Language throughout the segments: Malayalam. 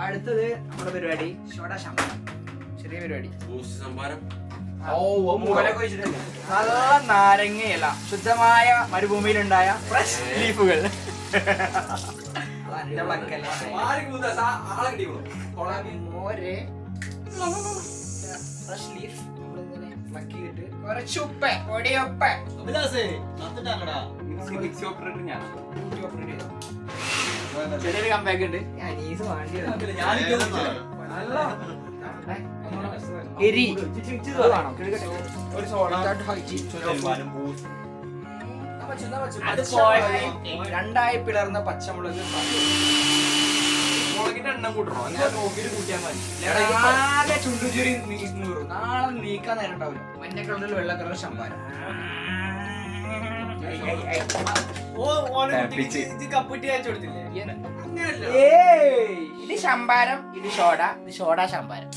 അടുത്തത് നമ്മുടെ പരിപാടി ഷോഡ ശമ്പളം. ചെറിയ പരിപാടി. നല്ല നാരങ്ങയല്ല, ശുദ്ധമായ മരുഭൂമിയിലുണ്ടായ ഫ്രഷ് ലീഫുകൾ. മോര് ഫ്രഷ് ലീഫ് മക്കിയിട്ട് കുറച്ച് ഉപ്പ്, പൊടിയുപ്പ്. ചെറിയൊരു കമ്പാക്ക് ഉണ്ട്. എരി രണ്ടായി പിളർന്ന പച്ചമുളക്. മുളകിന്റെ എണ്ണം കൂട്ടണോ? നോക്കിട്ട് കൂട്ടിയാൽ മതി. ആകെ ചുണ്ടുചുരി നീറും. നാളെ നീക്കാൻ നേരം ഉണ്ടാവില്ല. മഞ്ഞ കളറിൽ വെള്ള കളർ ശമ്പാരം. ഇത് ശമ്പാരം, ഇത് ഷോഡ, ഇത് ഷോഡ ശമ്പാരം.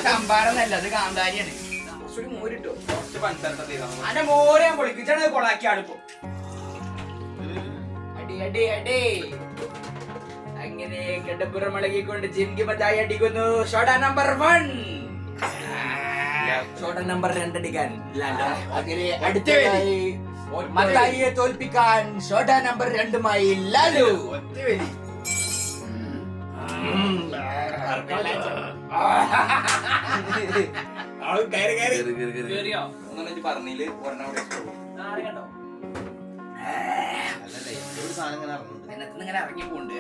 ശമ്പാരന്നല്ല, അത് കാന്താരിയാണ്. മോരിട്ടോ അന്റെ മോരെ ഞാൻ പൊളിക്കിച്ചാണ് കൊളാക്കിയാണിപ്പോ. അടി അടി അടി. അങ്ങനെ കെട്ടപ്പുറം ഇളകിക്കൊണ്ട് ജിംകി മത്തായി അടിക്കുന്നു. ഷോഡ നമ്പർ 1, ഷോഡ നമ്പർ 2 അടിക്കാൻ. അങ്ങനെ അടുത്തതായി മത്തായിയെ തോൽപ്പിക്കാൻ ഷോഡ നമ്പർ 2മായി ലാലു. പറഞ്ഞില് ഇറങ്ങി പോണ്ട്.